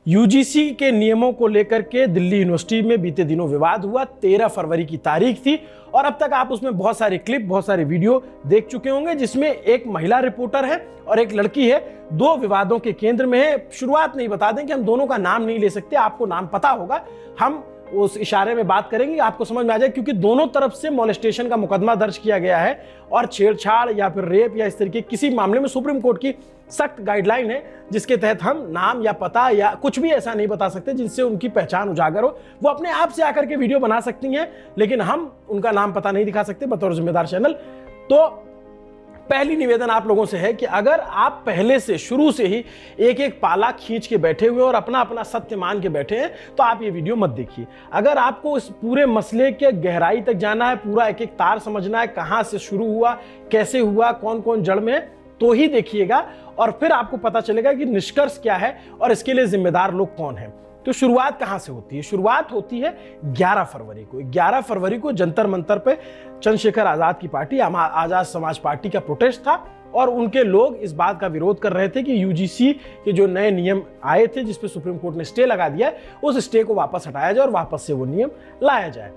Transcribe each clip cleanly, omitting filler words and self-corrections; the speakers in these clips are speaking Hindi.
यूजीसी के नियमों को लेकर के दिल्ली यूनिवर्सिटी में बीते दिनों विवाद हुआ। 13 फरवरी की तारीख थी और अब तक आप उसमें बहुत सारे क्लिप, बहुत सारे वीडियो देख चुके होंगे, जिसमें एक महिला रिपोर्टर है और एक लड़की है, दो विवादों के केंद्र में है। शुरुआत नहीं बता दें कि हम दोनों का नाम नहीं ले सकते, आपको नाम पता होगा, हम उस इशारे में बात करेंगे, आपको समझ में आ जाए, क्योंकि दोनों तरफ से मोलेस्टेशन का मुकदमा दर्ज किया गया है और छेड़छाड़ या फिर रेप या इस तरीके किसी मामले में सुप्रीम कोर्ट की सख्त गाइडलाइन है, जिसके तहत हम नाम या पता या कुछ भी ऐसा नहीं बता सकते जिनसे उनकी पहचान उजागर हो। वो अपने आप से आकर के वीडियो बना सकती हैं, लेकिन हम उनका नाम पता नहीं दिखा सकते बतौर जिम्मेदार चैनल। तो पहली निवेदन आप लोगों से है कि अगर आप पहले से शुरू से ही एक एक पाला खींच के बैठे हुए और अपना अपना सत्य मान के बैठे हैं तो आप ये वीडियो मत देखिए। अगर आपको इस पूरे मसले के गहराई तक जाना है, पूरा एक एक तार समझना है, कहां से शुरू हुआ, कैसे हुआ, कौन कौन जड़ में है, तो ही देखिएगा और फिर आपको पता चलेगा कि निष्कर्ष क्या है और इसके लिए जिम्मेदार लोग कौन है। तो शुरुआत कहां से होती है? शुरुआत होती है 11 फरवरी को। 11 फरवरी को जंतर मंतर पे चंद्रशेखर आजाद की पार्टी, आजाद समाज पार्टी का प्रोटेस्ट था और उनके लोग इस बात का विरोध कर रहे थे कि यूजीसी के जो नए नियम आए थे, जिसपे सुप्रीम कोर्ट ने स्टे लगा दिया है, उस स्टे को वापस हटाया जाए और वापस से वो नियम लाया जाए।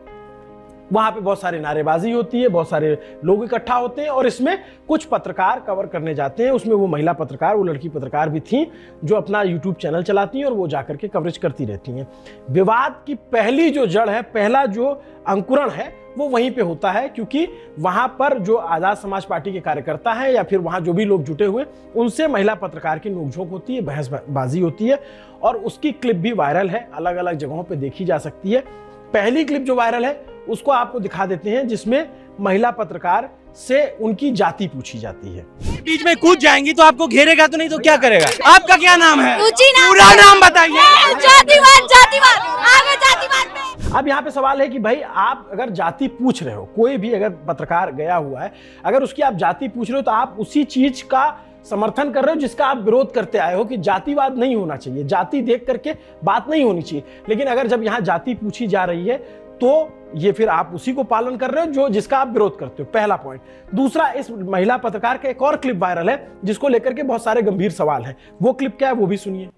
वहां पे बहुत सारी नारेबाजी होती है, बहुत सारे लोग इकट्ठा होते हैं और इसमें कुछ पत्रकार कवर करने जाते हैं। उसमें वो महिला पत्रकार, वो लड़की पत्रकार भी थी जो अपना यूट्यूब चैनल चलाती हैं और वो जाकर के कवरेज करती रहती हैं। विवाद की पहली जो जड़ है, पहला जो अंकुरण है, वो वहीं पे होता है, क्योंकि वहां पर जो आजाद समाज पार्टी के कार्यकर्ता हैं या फिर वहां जो भी लोग जुटे हुए, उनसे महिला पत्रकार की नोकझोंक होती है, बहसबाजी होती है और उसकी क्लिप भी वायरल है, अलग अलग जगहों पे देखी जा सकती है। पहली क्लिप जो वायरल है उसको आपको दिखा देते हैं, जिसमें महिला पत्रकार से उनकी जाति पूछी जाती है। बीच में कूद जाएंगी तो आपको घेरेगा तो नहीं तो क्या करेगा? आपका क्या नाम है? नाम पूरा नाम बताइए। जातिवाद, जातिवाद, आगे जातिवाद पे। अब यहाँ पे सवाल है कि भाई आप अगर जाति पूछ रहे हो, कोई भी अगर पत्रकार गया हुआ है, अगर उसकी आप जाति पूछ रहे हो तो आप उसी चीज का समर्थन कर रहे हो जिसका आप विरोध करते आए हो कि जातिवाद नहीं होना चाहिए, जाति देख करके बात नहीं होनी चाहिए। लेकिन अगर जब यहाँ जाति पूछी जा रही है तो ये फिर आप उसी को पालन कर रहे हो जो जिसका आप विरोध करते हो, पहला पॉइंट। दूसरा, इस महिला पत्रकार का एक और क्लिप वायरल है जिसको लेकर के बहुत सारे गंभीर सवाल हैं। वो क्लिप क्या है वो भी सुनिए।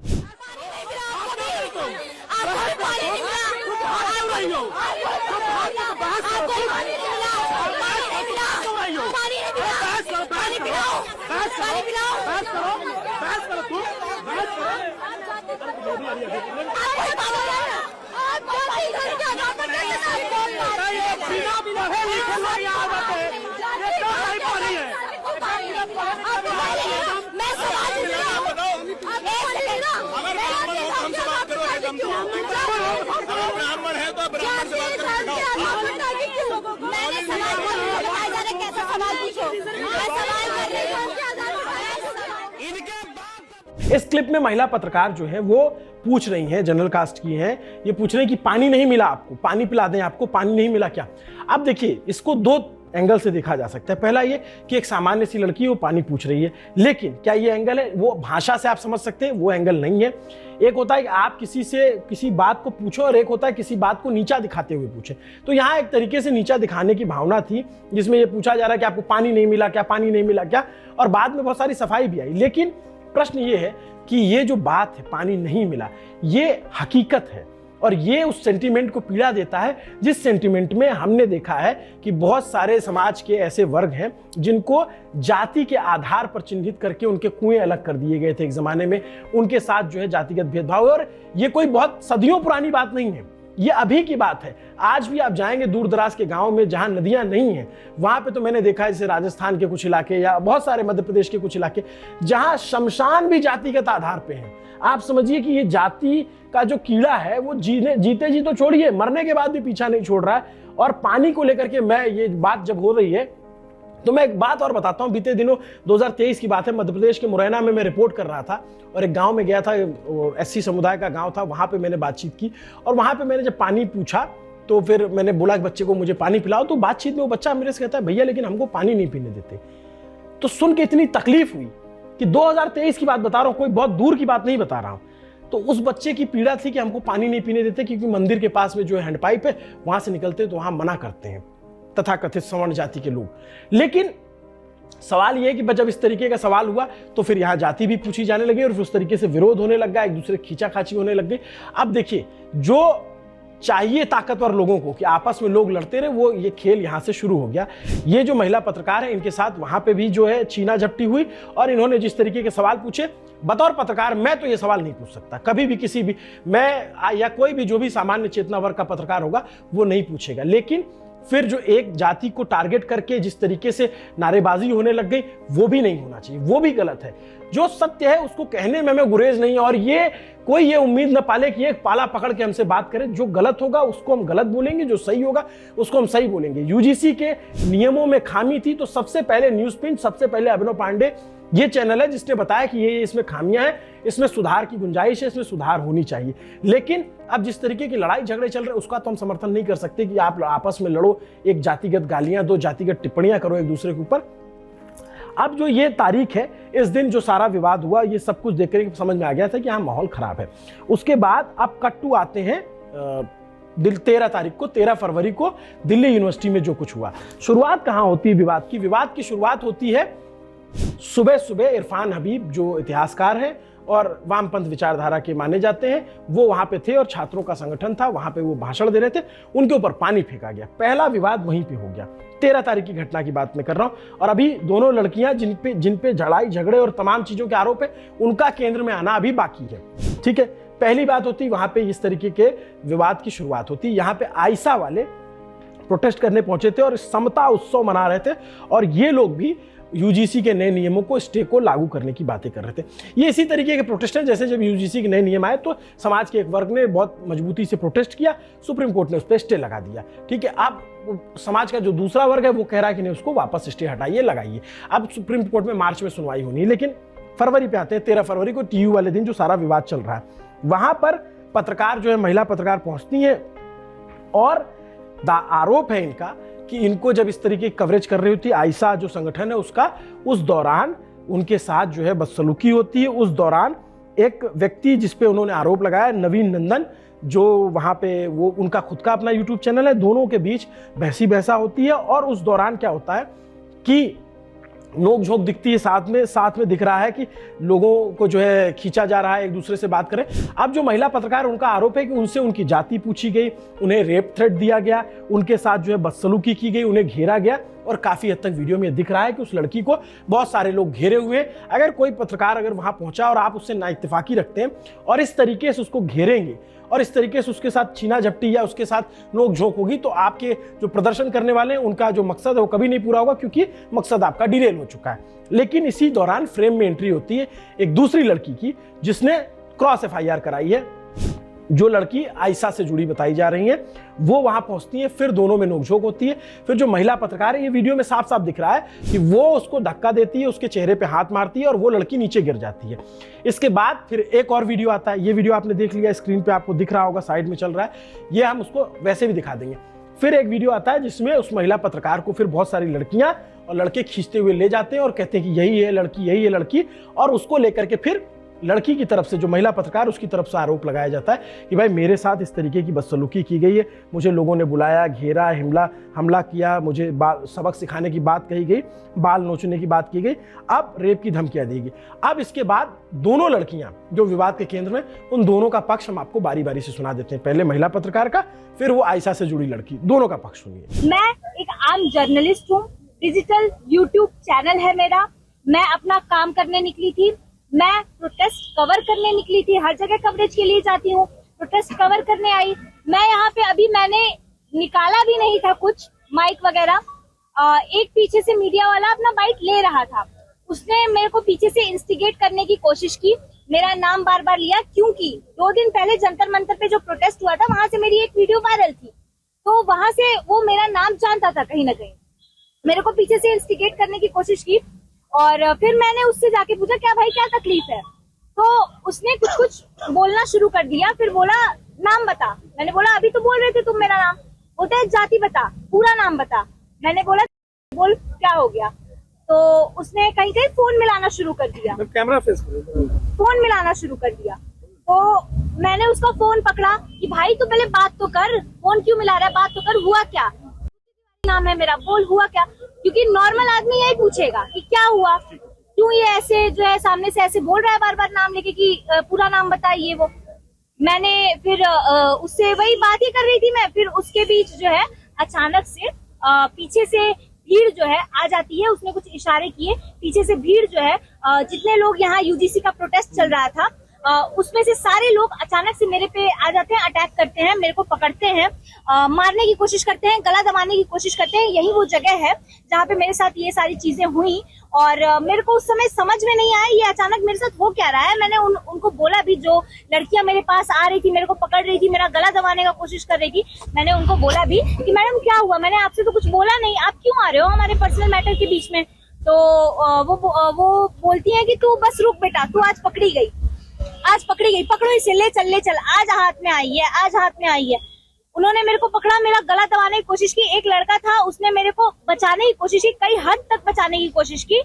इस क्लिप में महिला पत्रकार जो है वो पूछ रही हैं, जनरल कास्ट की हैं, ये पूछ रही हैं कि पानी नहीं मिला आपको, पानी पिला दें आपको, पानी नहीं मिला क्या? अब देखिए, इसको दो एंगल से देखा जा सकता है। पहला ये कि एक सामान्य सी लड़की वो पानी पूछ रही है, लेकिन क्या ये एंगल है? वो भाषा से आप समझ सकते हैं, वो एंगल नहीं है। एक होता है कि आप किसी से किसी बात को पूछो और एक होता है किसी बात को नीचा दिखाते हुए पूछे। तो यहाँ एक तरीके से नीचा दिखाने की भावना थी, जिसमें ये पूछा जा रहा है कि आपको पानी नहीं मिला क्या, पानी नहीं मिला क्या, और बाद में बहुत सारी सफाई भी आई। लेकिन प्रश्न ये है कि ये जो बात है, पानी नहीं मिला, ये हकीकत है और ये उस सेंटीमेंट को पीड़ा देता है जिस सेंटीमेंट में हमने देखा है कि बहुत सारे समाज के ऐसे वर्ग हैं जिनको जाति के आधार पर चिन्हित करके उनके कुएं अलग कर दिए गए थे एक जमाने में। उनके साथ जो है जातिगत भेदभाव है और ये कोई बहुत सदियों पुरानी बात नहीं है, ये अभी की बात है। आज भी आप जाएंगे दूर दराज के गांव में जहां नदियां नहीं हैं, वहां पे तो मैंने देखा है जैसे राजस्थान के कुछ इलाके या बहुत सारे मध्य प्रदेश के कुछ इलाके जहां शमशान भी जातिगत आधार पे हैं। आप समझिए कि ये जाति का जो कीड़ा है वो जीते जी तो छोड़िए, मरने के बाद भी पीछा नहीं छोड़ रहा है। और पानी को लेकर के मैं ये बात जब हो रही है तो मैं एक बात और बताता हूँ। बीते दिनों 2023 की बात है, मध्य प्रदेश के मुरैना में मैं रिपोर्ट कर रहा था और एक गांव में गया था, एससी समुदाय का गांव था, वहां पे मैंने बातचीत की और वहां पे मैंने जब पानी पूछा तो फिर मैंने बोला कि बच्चे को मुझे पानी पिलाओ, तो बातचीत में वो बच्चा मेरे से कहता है भैया लेकिन हमको पानी नहीं पीने देते। तो सुन के इतनी तकलीफ हुई कि 2023 की बात बता रहा हूँ, कोई बहुत दूर की बात नहीं बता रहा हूँ। तो उस बच्चे की पीड़ा थी कि हमको पानी नहीं पीने देते क्योंकि मंदिर के पास में जो हैंडपाइप है वहां से निकलते तो वहां मना करते हैं तथाकथित सवर्ण जाति के लोग। लेकिन सवाल ये है कि जब इस तरीके का सवाल हुआ तो फिर यहाँ जाति भी पूछी जाने लगी और फिर उस तरीके से विरोध होने लग गया, एक दूसरे खींचाखाची होने लग गई। अब देखिए, जो चाहिए ताकतवर लोगों को कि आपस में लोग लड़ते रहे, वो ये खेल यहाँ से शुरू हो गया। ये जो महिला पत्रकार है, इनके साथ वहाँ पे भी जो है छीना झपटी हुई और इन्होंने जिस तरीके के सवाल पूछे, बतौर पत्रकार मैं तो ये सवाल नहीं पूछ सकता कभी भी, किसी भी, मैं या कोई भी जो भी सामान्य चेतना वर्ग का पत्रकार होगा वो नहीं पूछेगा। लेकिन फिर जो एक जाति को टारगेट करके जिस तरीके से नारेबाजी होने लग गई, वो भी नहीं होना चाहिए, वो भी गलत है। जो सत्य है उसको कहने में गुरेज नहीं है और ये कोई ये उम्मीद न पाले कि एक पाला पकड़ के हमसे बात करे। जो गलत होगा उसको हम गलत बोलेंगे, जो सही होगा उसको हम सही बोलेंगे। यूजीसी के नियमों में खामी थी तो सबसे पहले न्यूज पिंच, सबसे पहले अभिनव पांडे ये चैनल है जिसने बताया कि ये इसमें खामियां हैं, इसमें सुधार की गुंजाइश है, इसमें सुधार होनी चाहिए। लेकिन अब जिस तरीके की लड़ाई झगड़े चल रहे, उसका तो हम समर्थन नहीं कर सकते कि आप आपस में लड़ो, एक जातिगत गालियां दो, जातिगत टिप्पणियां करो एक दूसरे के ऊपर। अब जो ये तारीख है, इस दिन जो सारा विवाद हुआ, ये सब कुछ देख कर समझ में आ गया था कि हाँ माहौल खराब है। उसके बाद अब कट्टू आते हैं 13 तारीख को, 13 फरवरी को दिल्ली यूनिवर्सिटी में जो कुछ हुआ। शुरुआत कहाँ होती है विवाद की? विवाद की शुरुआत होती है सुबह सुबह। इरफान हबीब जो इतिहासकार हैं और वामपंथ विचारधारा के माने जाते हैं, वो वहां पे थे और छात्रों का संगठन था, वहां पे वो भाषण दे रहे थे, उनके ऊपर पानी फेंका गया। पहला विवाद वहीं पे हो गया। 13 तारीख की घटना की बात मैं कर रहा हूं और अभी दोनों लड़कियां जिन पे लड़ाई झगड़े और तमाम चीजों के आरोप है, उनका केंद्र में आना अभी बाकी है। ठीक है, पहली बात होती वहां पे इस तरीके के विवाद की शुरुआत होती। यहाँ पे आयशा वाले प्रोटेस्ट करने पहुंचे थे और समता उत्सव मना रहे थे और ये लोग भी यूजीसी के नए नियमों को, स्टे को लागू करने की बातें कर रहे थे। ये इसी तरीके के प्रोटेस्ट हैं जैसे जब यूजीसी के नए नियम आए तो समाज के एक वर्ग ने बहुत मजबूती से प्रोटेस्ट किया, सुप्रीम कोर्ट ने उस पर स्टे लगा दिया। ठीक है, अब समाज का जो दूसरा वर्ग है वो कह रहा है कि नहीं, उसको वापस स्टे हटाइए, लगाइए। अब सुप्रीम कोर्ट में मार्च में सुनवाई होनी है। लेकिन फरवरी पे आते हैं, 13 फरवरी को टीयू वाले दिन जो सारा विवाद चल रहा है, वहां पर पत्रकार जो है, महिला पत्रकार पहुंचती हैं और आरोप है इनका कि इनको जब इस तरीके की कवरेज कर रही होती आयशा जो संगठन है उसका, उस दौरान उनके साथ जो है बदसलूकी होती है। उस दौरान एक व्यक्ति जिस पे उन्होंने आरोप लगाया, नवीन नंदन, जो वहां पे वो उनका खुद का अपना यूट्यूब चैनल है, दोनों के बीच बहसी बहसा होती है और उस दौरान क्या होता है कि नोक झोंक दिखती है, साथ में दिख रहा है कि लोगों को जो है खींचा जा रहा है, एक दूसरे से बात करें। अब जो महिला पत्रकार, उनका आरोप है कि उनसे उनकी जाति पूछी गई, उन्हें रेप थ्रेट दिया गया, उनके साथ जो है बदसलूकी की गई, उन्हें घेरा गया और काफी हद तक वीडियो में दिख रहा है कि उस लड़की को बहुत सारे लोग घेरे हुए हैं। अगर कोई पत्रकार अगर वहां पहुंचा और आप उससे नाइत्तेफाकी रखते हैं और इस तरीके से उसको घेरेंगे और इस तरीके से उसके साथ छीना झपटी या उसके साथ नोक झोंक होगी, तो आपके जो प्रदर्शन करने वाले हैं उनका जो मकसद है वो कभी नहीं पूरा होगा, क्योंकि मकसद आपका डिरेल हो चुका है। लेकिन इसी दौरान फ्रेम में एंट्री होती है एक दूसरी लड़की की, जिसने क्रॉस एफआईआर कराई है। जो लड़की आयशा से जुड़ी बताई जा रही है, वो वहां पहुंचती है, फिर दोनों में नोकझोंक होती है। फिर जो महिला पत्रकार है, ये वीडियो में साफ साफ दिख रहा है कि वो उसको धक्का देती है, उसके चेहरे पे हाथ मारती है और वो लड़की नीचे गिर जाती है। इसके बाद फिर एक और वीडियो आता है, ये वीडियो आपने देख लिया, स्क्रीन पे आपको दिख रहा होगा, साइड में चल रहा है, ये हम उसको वैसे भी दिखा देंगे। फिर एक वीडियो आता है जिसमें उस महिला पत्रकार को फिर बहुत सारी लड़कियां और लड़के खींचते हुए ले जाते हैं और कहते हैं कि यही है लड़की, यही है लड़की, और उसको लेकर के फिर लड़की की तरफ से, जो महिला पत्रकार, उसकी तरफ से आरोप लगाया जाता है कि भाई मेरे साथ इस तरीके की बदसलूकी की गई है, मुझे लोगों ने बुलाया, घेरा, हमला किया, मुझे सबक सिखाने की बात कही गई, बाल नोचने की बात की गई, अब रेप की धमकियां दी गई। अब इसके बाद दोनों लड़कियां जो विवाद के केंद्र में, उन दोनों का पक्ष हम आपको बारी बारी से सुना देते हैं। पहले महिला पत्रकार का, फिर वो आयशा से जुड़ी लड़की, दोनों का पक्ष सुनिए। मैं एक आम जर्नलिस्ट हूँ, डिजिटल यूट्यूब चैनल है मेरा, मैं अपना काम करने निकली थी, मैं प्रोटेस्ट कवर करने निकली थी, हर जगह कवरेज के लिए जाती हूँ, प्रोटेस्ट कवर करने आई। मैं यहाँ पे अभी मैंने निकाला भी नहीं था कुछ माइक वगैरह, एक पीछे से मीडिया वाला अपना बाइट ले रहा था, उसने मेरे को पीछे से इंस्टिगेट करने की कोशिश की, मेरा नाम बार बार लिया, क्योंकि 2 दिन पहले जंतर मंतर पे जो प्रोटेस्ट हुआ था वहां से मेरी एक वीडियो वायरल थी, तो वहां से वो मेरा नाम जानता था कहीं ना कहीं, मेरे को पीछे से इंस्टिगेट करने की कोशिश की। और फिर मैंने उससे जाके पूछा क्या भाई क्या तकलीफ है, तो उसने कुछ बोलना शुरू कर दिया, फिर बोला नाम बता। मैंने बोला अभी तो बोल रहे थे तुम मेरा नाम, बोलते है जाति बता, पूरा नाम बता। मैंने बोला बोल क्या हो गया, तो उसने कहीं कहीं फोन मिलाना शुरू कर दिया, कैमरा फेस फोन मिलाना शुरू कर दिया। तो मैंने उसका फोन पकड़ा कि भाई तू पहले बात तो कर, फोन क्यों मिला रहा है, बात तो कर, हुआ क्या, नाम है मेरा, बोल हुआ क्या। क्योंकि नॉर्मल आदमी यही पूछेगा कि क्या हुआ, क्यों ये ऐसे जो है सामने से ऐसे बोल रहा है बार बार नाम लेके कि पूरा नाम बताइए। वो मैंने फिर उससे वही बात ही कर रही थी मैं, फिर उसके बीच जो है अचानक से पीछे से भीड़ जो है आ जाती है। उसने कुछ इशारे किए, पीछे से भीड़ जो है जितने लोग यहाँ यूजीसी का प्रोटेस्ट चल रहा था उसमें से सारे लोग अचानक से मेरे पे आ जाते हैं, अटैक करते हैं, मेरे को पकड़ते हैं, मारने की कोशिश करते हैं, गला दबाने की कोशिश करते हैं। यही वो जगह है जहाँ पे मेरे साथ ये सारी चीजें हुई और मेरे को उस समय समझ में नहीं आया ये अचानक मेरे साथ हो क्या रहा है। मैंने उनको बोला भी, जो लड़कियां मेरे पास आ रही थी, मेरे को पकड़ रही थी, मेरा गला दबाने का कोशिश कर रही थी, मैंने उनको बोला भी कि मैडम क्या हुआ, मैंने आपसे तो कुछ बोला नहीं, आप क्यों आ रहे हो हमारे पर्सनल मैटर के बीच में। तो वो बोलती है कि तू बस रुक बेटा, तू आज पकड़ी गई, आज पकड़ी गई, पकड़ो इसे, ले चल, आज हाथ में आई है, आज हाथ में आई है। उन्होंने मेरे को पकड़ा, मेरा गला दबाने की कोशिश की। एक लड़का था, उसने मेरे को बचाने की कोशिश की, कई हद तक बचाने की कोशिश की।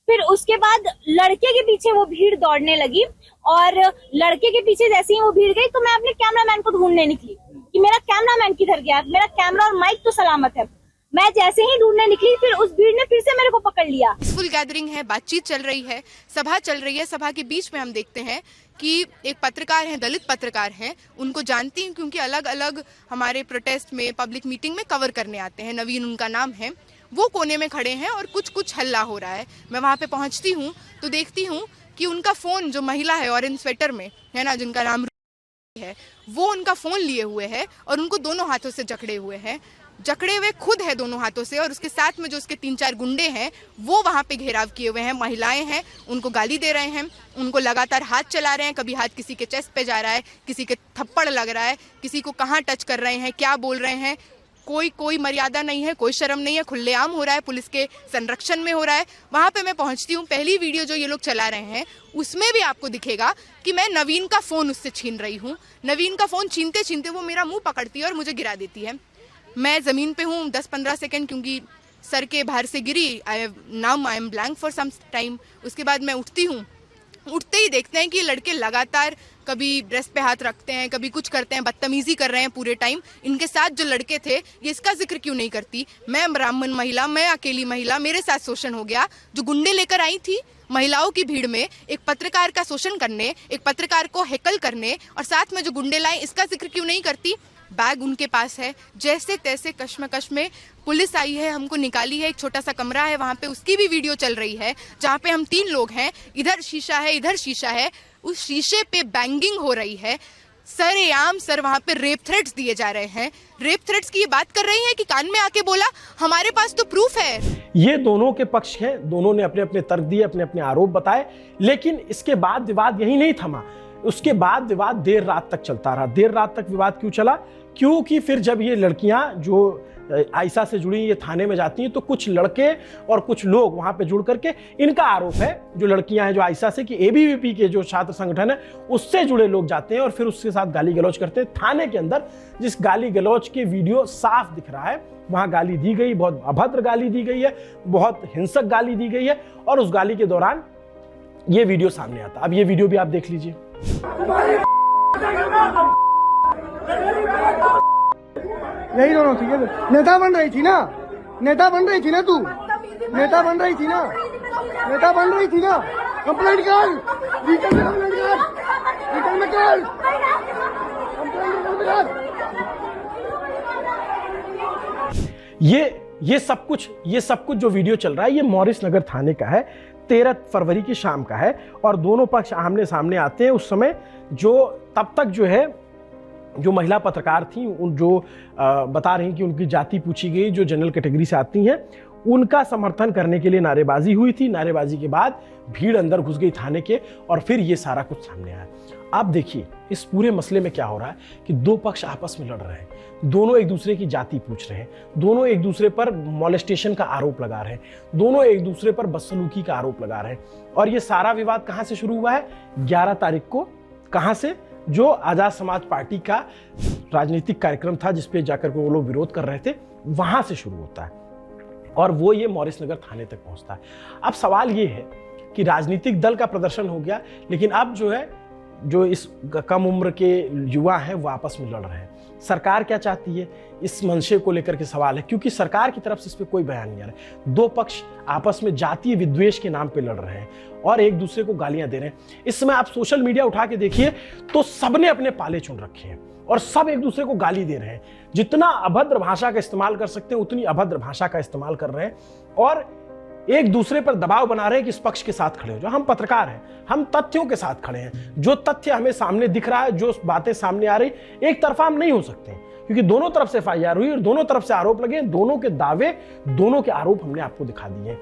फिर उसके बाद लड़के के पीछे वो भीड़ दौड़ने लगी और लड़के के पीछे जैसे ही वो भीड़ गई तो मैं अपने कैमरामैन को ढूंढने निकली कि मेरा कैमरामैन किधर गया, मेरा कैमरा और माइक तो सलामत है। मैं जैसे ही ढूंढने निकली फिर उस भीड़ ने फिर से मेरे को पकड़ लिया। फुल गैदरिंग है, बातचीत चल रही है, सभा चल रही है। सभा के बीच में हम देखते हैं कि एक पत्रकार हैं, दलित पत्रकार हैं, उनको जानती हूँ क्योंकि अलग अलग हमारे प्रोटेस्ट में, पब्लिक मीटिंग में कवर करने आते हैं। नवीन उनका नाम है। वो कोने में खड़े हैं और कुछ हल्ला हो रहा है। मैं वहाँ पे पहुँचती हूँ तो देखती हूँ कि उनका फ़ोन, जो महिला है ऑरेंज स्वेटर में है ना, जिनका नाम है, वो उनका फ़ोन लिए हुए है और उनको दोनों हाथों से जकड़े हुए हैं, जकड़े हुए खुद है दोनों हाथों से, और उसके साथ में जो उसके 3-4 गुंडे हैं वो वहाँ पे घेराव किए हुए हैं। महिलाएं हैं, उनको गाली दे रहे हैं, उनको लगातार हाथ चला रहे हैं। कभी हाथ किसी के चेस्ट पे जा रहा है, किसी के थप्पड़ लग रहा है, किसी को कहाँ टच कर रहे हैं, क्या बोल रहे हैं। कोई मर्यादा नहीं है, कोई शर्म नहीं है, खुलेआम हो रहा है, पुलिस के संरक्षण में हो रहा है। वहाँ पे मैं पहुँचती हूँ। पहली वीडियो जो ये लोग चला रहे हैं उसमें भी आपको दिखेगा कि मैं नवीन का फ़ोन उससे छीन रही हूँ। नवीन का फ़ोन छीनते छीनते वो मेरा मुँह पकड़ती है और मुझे गिरा देती है। मैं ज़मीन पे हूँ 10-15 सेकंड, क्योंकि सर के बाहर से गिरी। I am blank for some time. उसके बाद मैं उठती हूँ। उठते ही देखते हैं कि ये लड़के लगातार कभी ड्रेस पे हाथ रखते हैं, कभी कुछ करते हैं, बदतमीजी कर रहे हैं पूरे टाइम। इनके साथ जो लड़के थे, ये इसका जिक्र क्यों नहीं करती? मैं ब्राह्मण महिला, मैं अकेली महिला, मेरे साथ शोषण हो गया। जो गुंडे लेकर आई थी महिलाओं की भीड़ में एक पत्रकार का शोषण करने, एक पत्रकार को हेकल करने, और साथ में जो गुंडे लाए, इसका जिक्र क्यों नहीं करती? बैग उनके पास है, जैसे तैसे कश्मकश में पुलिस आई है, हमको निकाली है। एक छोटा सा कमरा है वहाँ पे, उसकी भी वीडियो चल रही है, जहाँ पे हम 3 लोग हैं। इधर शीशा है, इधर शीशा है, उस शीशे पे बैंगिंग हो रही है। सर वहाँ पे रेप थ्रेट्स दिए जा रहे हैं। रेप थ्रेट्स की ये बात कर रही है कि कान में आके बोला हमारे पास तो प्रूफ है। ये दोनों के पक्ष हैं, दोनों ने अपने अपने तर्क दिए, अपने अपने आरोप बताए, लेकिन इसके बाद विवाद यही नहीं थमा। उसके बाद विवाद देर रात तक चलता रहा। देर रात तक विवाद क्यों चला? क्योंकि फिर जब ये लड़कियां जो आयशा से जुड़ी ये थाने में जाती हैं तो कुछ लड़के और कुछ लोग वहां पे जुड़ करके, इनका आरोप है, जो लड़कियां हैं जो आयशा से, कि एबीवीपी के जो छात्र संगठन है उससे जुड़े लोग जाते हैं और फिर उसके साथ गाली गलौज करते हैं। थाने के अंदर जिस गाली गलौज के वीडियो साफ दिख रहा है, वहां गाली दी गई, बहुत अभद्र गाली दी गई है, बहुत हिंसक गाली दी गई है, और उस गाली के दौरान ये वीडियो सामने आता। अब ये वीडियो भी आप देख लीजिए। यही दोनों थी, नेता बन रही थी ना, नेता बन रही थी ना, तू नेता बन रही थी ना, नेता बन रही थी ना। कंप्लेंट कर, रिटर्न में कंप्लेंट कर, रिटर्न में कर, कंप्लेंट कर। ये सब कुछ जो वीडियो चल रहा है, ये मॉरिस नगर थाने का है। 13 फरवरी की शाम का है और दोनों पक्ष आमने सामने आते हैं। उस समय जो तब तक जो है, जो महिला पत्रकार थी, उन जो बता रही कि उनकी जाति पूछी गई, जो जनरल कैटेगरी से आती हैं, उनका समर्थन करने के लिए नारेबाजी हुई थी। नारेबाजी के बाद भीड़ अंदर घुस गई थाने के और फिर ये सारा कुछ सामने आया। आप देखिए इस पूरे मसले में क्या हो रहा है कि 2 पक्ष आपस में लड़ रहे हैं, दोनों एक दूसरे की जाति पूछ रहे हैं, दोनों एक दूसरे पर मॉलेस्टेशन का आरोप लगा रहे हैं, दोनों एक दूसरे पर बदसलूकी का आरोप लगा रहे हैं। और ये सारा विवाद कहां से शुरू हुआ है? 11 तारीख को। कहां से? जो आजाद समाज पार्टी का राजनीतिक कार्यक्रम था जिसपे जाकर के वो लोग विरोध कर रहे थे, वहां से शुरू होता है और वो ये मॉरिस नगर थाने तक पहुंचता है। अब सवाल ये है कि राजनीतिक दल का प्रदर्शन हो गया, लेकिन अब जो है, जो इस कम उम्र के युवा हैं वो आपस में लड़ रहे हैं। सरकार क्या चाहती है, इस मंशे को लेकर के सवाल है, क्योंकि सरकार की तरफ से इस पे कोई बयान नहीं आ रहा है। दो पक्ष आपस में जातीय विद्वेष के नाम पे लड़ रहे हैं और एक दूसरे को गालियां दे रहे हैं। इस समय आप सोशल मीडिया उठा के देखिए तो सबने अपने पाले चुन रखे हैं और सब एक दूसरे को गाली दे रहे हैं। जितना अभद्र भाषा का इस्तेमाल कर सकते हैं उतनी अभद्र भाषा का इस्तेमाल कर रहे हैं और एक दूसरे पर दबाव बना रहे हैं कि इस पक्ष के साथ खड़े हो जाओ। हम पत्रकार हैं, हम तथ्यों के साथ खड़े हैं। जो तथ्य हमें सामने दिख रहा है, जो बातें सामने आ रही, एक तरफा हम नहीं हो सकते, क्योंकि दोनों तरफ से FIR हुई और दोनों तरफ से आरोप लगे, दोनों के दावे, दोनों के आरोप हमने आपको दिखा दिए।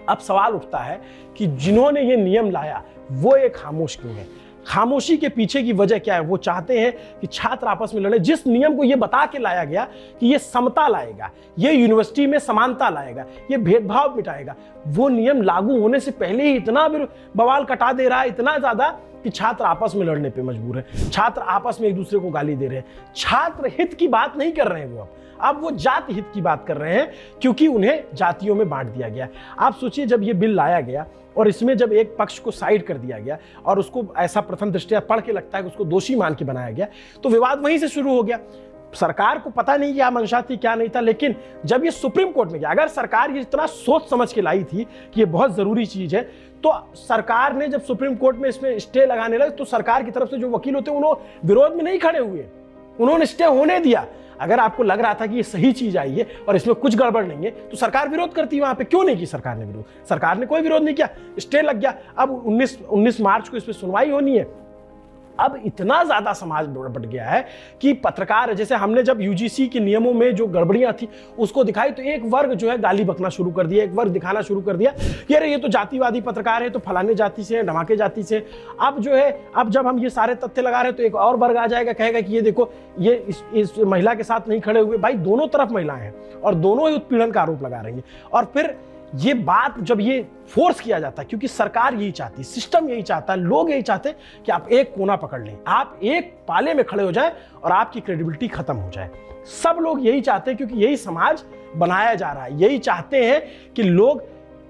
अब सवाल उठता है कि जिन्होंने ये नियम लाया वो एक खामोश क्यों है? खामोशी के पीछे की वजह क्या है? वो चाहते हैं कि छात्र आपस में लड़े। जिस नियम को ये बता के लाया गया कि ये समता लाएगा, ये यूनिवर्सिटी में समानता लाएगा, ये भेदभाव मिटाएगा, वो नियम लागू होने से पहले ही इतना बवाल कटा दे रहा है, इतना ज्यादा कि छात्र आपस में लड़ने पे मजबूर है। छात्र आपस में एक दूसरे को गाली दे रहे हैं। छात्र हित की बात नहीं कर रहे हैं वो, अब वो जाति हित की बात कर रहे हैं, क्योंकि उन्हें जातियों में बांट दिया गया। आप सोचिए, जब ये बिल लाया गया और इसमें जब एक पक्ष को साइड कर दिया गया और उसको ऐसा प्रथम दृष्टया पढ़ के लगता है कि उसको दोषी मान के बनाया गया, तो विवाद वहीं से शुरू हो गया। सरकार को पता नहीं क्या मंशा थी क्या नहीं था, लेकिन जब ये सुप्रीम कोर्ट में गया, अगर सरकार ये इतना सोच समझ के लाई थी कि ये बहुत जरूरी चीज है, तो सरकार ने जब सुप्रीम कोर्ट में इसमें स्टे लगाने लगे तो सरकार की तरफ से जो वकील होते हैं उन्होंने विरोध में नहीं खड़े हुए, उन्होंने स्टे होने दिया। अगर आपको लग रहा था कि ये सही चीज आई है और इसमें कुछ गड़बड़ नहीं है तो सरकार विरोध करती है। वहां पे क्यों नहीं की सरकार ने विरोध? सरकार ने कोई विरोध नहीं किया, स्टे लग गया। अब 19 मार्च को इस पर सुनवाई होनी है। अब इतना ज्यादा समाज बढ़ गया है कि पत्रकार, जैसे हमने जब UGC के नियमों में जो गड़बड़ियां थी उसको दिखाई तो एक वर्ग जो है गाली बकना शुरू कर दिया, एक वर्ग दिखाना शुरू कर दिया कि अरे ये तो जातिवादी पत्रकार है, तो फलाने जाति से, ढमाके जाति से। अब जो है, अब जब हम ये सारे तथ्य लगा रहे हैं तो एक और वर्ग आ जाएगा, कहेगा कि ये देखो ये इस महिला के साथ नहीं खड़े हुए। भाई दोनों तरफ महिलाएं हैं और दोनों ही उत्पीड़न का आरोप लगा रही हैं। और फिर ये बात जब ये फोर्स किया जाता है, क्योंकि सरकार यही चाहती, सिस्टम यही चाहता है, लोग यही चाहते हैं कि आप एक कोना पकड़ लें, आप एक पाले में खड़े हो जाए और आपकी क्रेडिबिलिटी खत्म हो जाए। सब लोग यही चाहते हैं, क्योंकि यही समाज बनाया जा रहा है। यही चाहते हैं कि लोग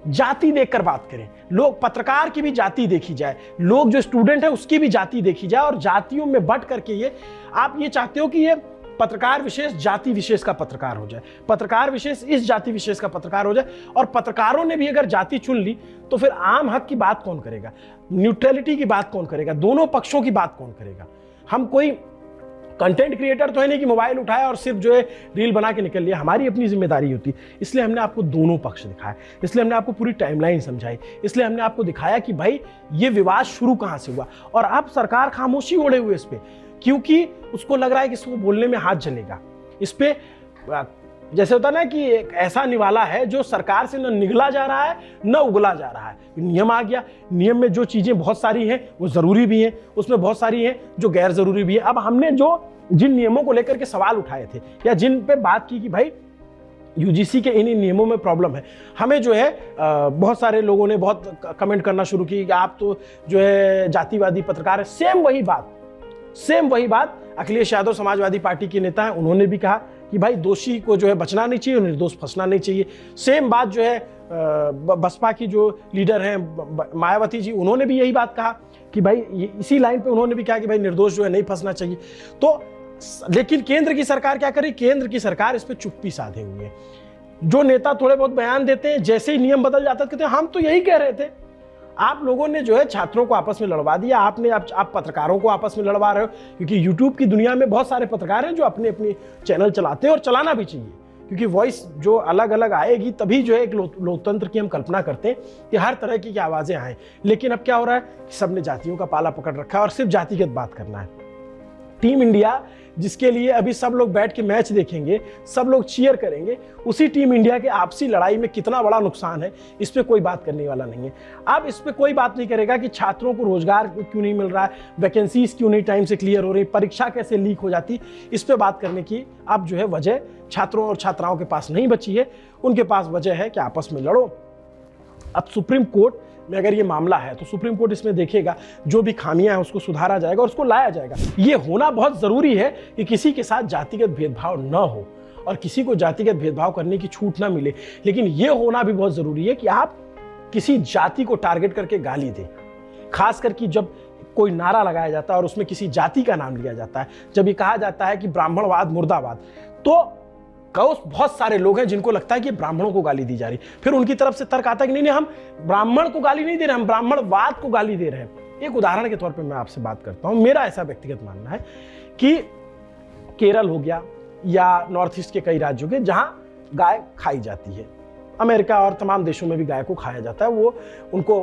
जाति देखकर बात करें, लोग पत्रकार की भी जाति देखी जाए, लोग जो स्टूडेंट है उसकी भी जाति देखी जाए और जातियों में बंट करके ये आप ये चाहते हो कि ये पत्रकार विशेष जाति विशेष का पत्रकार हो जाए, पत्रकार विशेष इस जाति विशेष का पत्रकार हो जाए। और पत्रकारों ने भी अगर जाति चुन ली तो फिर आम हक की बात कौन करेगा, न्यूट्रलिटी की बात कौन करेगा, दोनों पक्षों की बात कौन करेगा? हम कोई कंटेंट क्रिएटर तो है नहीं कि मोबाइल उठाया और सिर्फ जो है रील बना के निकल लिया। हमारी अपनी जिम्मेदारी होती है, इसलिए हमने आपको दोनों पक्ष दिखाया, इसलिए हमने आपको पूरी टाइमलाइन समझाई, इसलिए हमने आपको दिखाया कि भाई ये विवाद शुरू कहां से हुआ। और अब सरकार खामोशी ओढ़े हुए इस पे, क्योंकि उसको लग रहा है कि इसको बोलने में हाथ जलेगा। इस पे जैसे होता ना कि एक ऐसा निवाला है जो सरकार से न निगला जा रहा है न उगला जा रहा है। नियम आ गया, नियम में जो चीजें बहुत सारी हैं वो जरूरी भी हैं, उसमें बहुत सारी हैं जो गैर जरूरी भी है। अब हमने जिन नियमों को लेकर के सवाल उठाए थे या जिन पे बात की कि भाई UGC के इन नियमों में प्रॉब्लम है, हमें जो है बहुत सारे लोगों ने बहुत कमेंट करना शुरू की कि आप तो जो है जातिवादी पत्रकार है। सेम वही बात अखिलेश यादव समाजवादी पार्टी के नेता हैं, उन्होंने भी कहा कि भाई दोषी को जो है बचना नहीं चाहिए, निर्दोष फंसना नहीं चाहिए। सेम बात जो है बसपा की जो लीडर हैं मायावती जी, उन्होंने भी यही बात कहा कि भाई इसी लाइन पे उन्होंने भी कहा कि भाई निर्दोष जो है नहीं फंसना चाहिए। तो लेकिन केंद्र की सरकार क्या करी? केंद्र की सरकार इस पे चुप्पी साधे हुई है। जो नेता थोड़े बहुत बयान देते हैं, जैसे ही नियम बदल जाता है कहते हैं हम तो यही कह रहे थे। आप लोगों ने जो है छात्रों को आपस में लड़वा दिया, आप पत्रकारों को आपस में लड़वा रहे हो, क्योंकि यूट्यूब की दुनिया में बहुत सारे पत्रकार हैं जो अपने अपने चैनल चलाते हैं और चलाना भी चाहिए, क्योंकि वॉइस जो अलग अलग आएगी तभी जो है एक लोकतंत्र की हम कल्पना करते हैं कि हर तरह की आवाजें आए। लेकिन अब क्या हो रहा है कि सबने जातियों का पाला पकड़ रखा है और सिर्फ जातिगत बात करना है। टीम इंडिया जिसके लिए अभी सब लोग बैठ के मैच देखेंगे, सब लोग चीयर करेंगे, उसी टीम इंडिया के आपसी लड़ाई में कितना बड़ा नुकसान है इस पे कोई बात करने वाला नहीं है। अब इस पे कोई बात नहीं करेगा कि छात्रों को रोजगार क्यों नहीं मिल रहा है, वैकेंसीज क्यों नहीं टाइम से क्लियर हो रही, परीक्षा कैसे लीक हो जाती। इस पे बात करने की अब जो है वजह छात्रों और छात्राओं के पास नहीं बची है, उनके पास वजह है कि आपस में लड़ो। अब सुप्रीम कोर्ट में अगर ये मामला है तो सुप्रीम कोर्ट इसमें देखेगा, जो भी खामियां हैं उसको सुधारा जाएगा और उसको लाया जाएगा। ये होना बहुत जरूरी है कि किसी के साथ जातिगत भेदभाव न हो और किसी को जातिगत भेदभाव करने की छूट ना मिले। लेकिन ये होना भी बहुत जरूरी है कि आप किसी जाति को टारगेट करके गाली दें, खासकर कि जब कोई नारा लगाया जाता है और उसमें किसी जाति का नाम लिया जाता है, जब ये कहा जाता है कि ब्राह्मणवाद मुर्दाबाद, तो बहुत सारे लोग हैं जिनको लगता है कि ब्राह्मणों को गाली दी जा रही, फिर उनकी तरफ से तर्क आता है कि नहीं हम ब्राह्मण को गाली नहीं दे रहे, हम ब्राह्मणवाद को गाली दे रहे हैं। एक उदाहरण के तौर पे मैं आपसे बात करता हूं, मेरा ऐसा व्यक्तिगत मानना है कि केरल हो गया या नॉर्थ ईस्ट के कई राज्यों के जहां गाय खाई जाती है, अमेरिका और तमाम देशों में भी गाय को खाया जाता है, वो उनको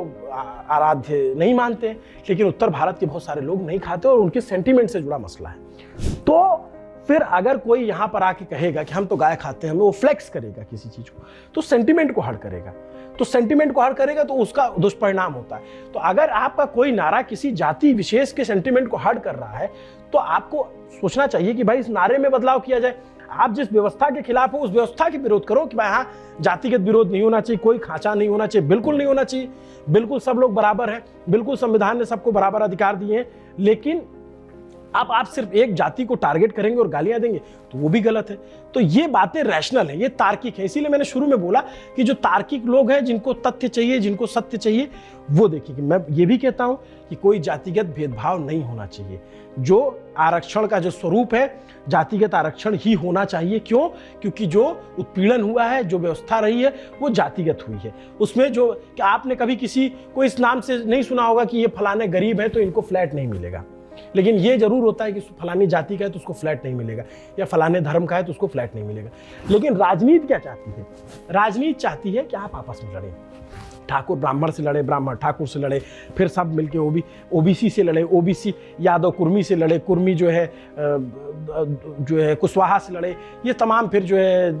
आराध्य नहीं मानते, लेकिन उत्तर भारत के बहुत सारे लोग नहीं खाते और उनके सेंटीमेंट से जुड़ा मसला है। तो फिर अगर कोई यहां पर आके कहेगा कि हम तो गाय खाते हैं, हमें वो फ्लेक्स करेगा किसी चीज को, तो सेंटीमेंट को हर्ट करेगा, तो सेंटीमेंट को हर्ट करेगा तो उसका दुष्परिणाम होता है। तो अगर आपका कोई नारा किसी जाति विशेष के सेंटीमेंट को हर्ट कर रहा है, तो आपको सोचना चाहिए कि भाई इस नारे में बदलाव किया जाए। आप जिस व्यवस्था के खिलाफ हो उस व्यवस्था के विरोध करो कि भाई हाँ जातिगत विरोध नहीं होना चाहिए, कोई खांचा नहीं होना चाहिए, बिल्कुल नहीं होना चाहिए, बिल्कुल सब लोग बराबर हैं, बिल्कुल संविधान ने सबको बराबर अधिकार दिए हैं, लेकिन आप सिर्फ एक जाति को टारगेट करेंगे और गालियां देंगे तो वो भी गलत है। तो ये बातें रैशनल है, ये तार्किक है। इसीलिए मैंने शुरू में बोला कि जो तार्किक लोग हैं, जिनको तथ्य चाहिए, जिनको सत्य चाहिए, वो देखिए कि मैं ये भी कहता हूं कि कोई जातिगत भेदभाव नहीं होना चाहिए। जो आरक्षण का जो स्वरूप है जातिगत आरक्षण ही होना चाहिए। क्यों? क्योंकि जो उत्पीड़न हुआ है, जो व्यवस्था रही है, वो जातिगत हुई है। उसमें जो कि आपने कभी किसी को इस नाम से नहीं सुना होगा कि ये फलाने गरीब है तो इनको फ्लैट नहीं मिलेगा, लेकिन ये जरूर होता है कि फलानी जाति का है तो उसको फ्लैट नहीं मिलेगा, या फलाने धर्म का है तो उसको फ्लैट नहीं मिलेगा। लेकिन राजनीति क्या चाहती है? राजनीति चाहती है कि आप आपस में लड़ें, ठाकुर ब्राह्मण से लड़े, ब्राह्मण ठाकुर से लड़े, फिर सब मिलके ओबीसी से लड़े, ओबीसी यादव कुर्मी से लड़े, कुर्मी जो है कुशवाहा से लड़े, ये तमाम फिर जो है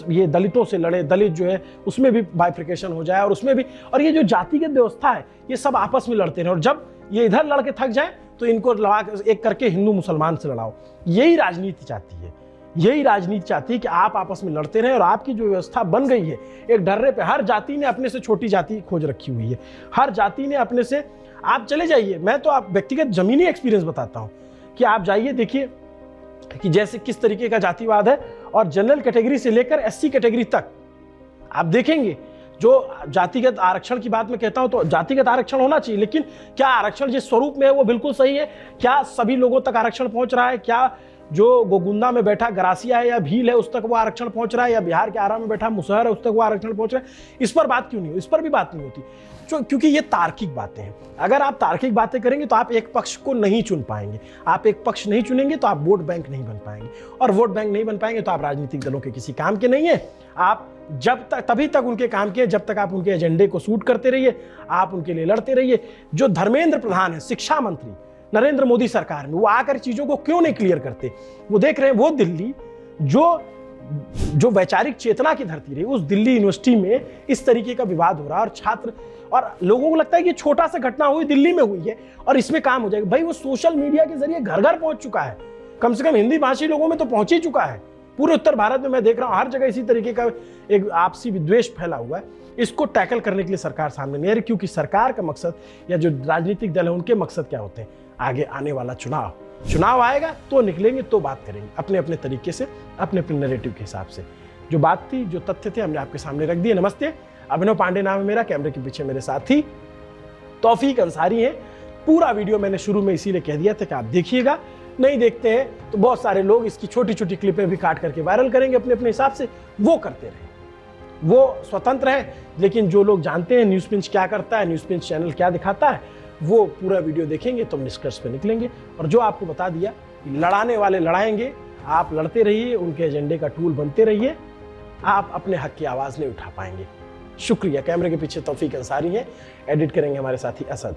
ये दलितों से लड़े, दलित जो है उसमें भी बाइफ्रिकेशन हो जाए और उसमें भी, और ये जो जातिगत व्यवस्था है ये सब आपस में लड़ते रहे, और जब ये इधर लड़के थक जाए तो इनको लड़ा एक करके हिंदू मुसलमान से लड़ाओ। यही राजनीति चाहती है, यही राजनीति चाहती है कि आप आपस में लड़ते रहें। और आपकी जो व्यवस्था बन गई है एक ढर्रे पे, हर जाति ने अपने से छोटी जाति खोज रखी हुई है, हर जाति ने अपने से, आप चले जाइए, मैं तो आप व्यक्तिगत जमीनी एक्सपीरियंस बताता हूं कि आप जाइए देखिए कि जैसे किस तरीके का जातिवाद है, और जनरल कैटेगरी से लेकर एससी कैटेगरी तक आप देखेंगे। जो जातिगत आरक्षण की बात मैं कहता हूं तो जातिगत आरक्षण होना चाहिए, लेकिन क्या आरक्षण जिस स्वरूप में है वो बिल्कुल सही है? क्या सभी लोगों तक आरक्षण पहुंच रहा है? क्या जो गोगुंदा में बैठा गरासिया है या भील है उस तक वो आरक्षण पहुंच रहा है, या बिहार के आरा में बैठा मुसहर है उस तक वो आरक्षण पहुंच रहा है? इस पर बात क्यों नहीं हो? इस पर भी बात नहीं होती, क्योंकि ये तार्किक बातें हैं। अगर आप तार्किक बातें करेंगे तो आप एक पक्ष को नहीं चुन पाएंगे, आप एक पक्ष नहीं चुनेंगे तो आप वोट बैंक नहीं बन पाएंगे, और वोट बैंक नहीं बन पाएंगे तो आप राजनीतिक दलों के किसी काम के नहीं है। आप जब तक तभी तक उनके काम के, जब तक आप उनके एजेंडे को सूट करते रहिए, आप उनके लिए लड़ते रहिए। जो धर्मेंद्र प्रधान है, शिक्षा मंत्री नरेंद्र मोदी सरकार में, वो आकर चीजों को क्यों नहीं क्लियर करते? वो देख रहे हैं वो दिल्ली जो वैचारिक चेतना की धरती रही, उस दिल्ली यूनिवर्सिटी में इस तरीके का विवाद हो रहा है, और छात्र और लोगों को लगता है कि छोटा सा घटना हुई दिल्ली में हुई है और इसमें काम हो जाएगा। भाई वो सोशल मीडिया के जरिए घर घर पहुंच चुका है, कम से कम हिंदी भाषी लोगों में तो पहुंच ही चुका है। पूरे उत्तर भारत में मैं देख रहा हूं हर जगह इसी तरीके का एक आपसी विद्वेष फैला हुआ है। इसको टैकल करने के लिए सरकार सामने नहीं आ रही, क्योंकि सरकार का मकसद या जो राजनीतिक दल है उनके मकसद क्या होते हैं? आगे आने वाला चुनाव आएगा तो निकलेंगे तो बात करेंगे अपने अपने तरीके से, अपने अपने नैरेटिव के हिसाब से। जो बात थी, जो तथ्य थे, हमने आपके सामने रख दिए। नमस्ते, अभिनव पांडे नाम है मेरा, कैमरे के पीछे मेरे साथी तौफीक अंसारी हैं। पूरा वीडियो मैंने शुरू में इसीलिए कह दिया था कि आप देखिएगा, नहीं देखते हैं तो बहुत सारे लोग इसकी छोटी छोटी क्लिपें भी काट करके वायरल करेंगे अपने अपने हिसाब से, वो करते रहे, वो स्वतंत्र है। लेकिन जो लोग जानते हैं न्यूज़ पिंच क्या करता है, न्यूज़ पिंच चैनल क्या दिखाता है, वो पूरा वीडियो देखेंगे तो हम निष्कर्ष पे निकलेंगे। और जो आपको बता दिया कि लड़ाने वाले लड़ाएंगे, आप लड़ते रहिए, उनके एजेंडे का टूल बनते रहिए, आप अपने हक की आवाज़ नहीं उठा पाएंगे। शुक्रिया। कैमरे के पीछे तौफीक अंसारी है, एडिट करेंगे हमारे साथी असद।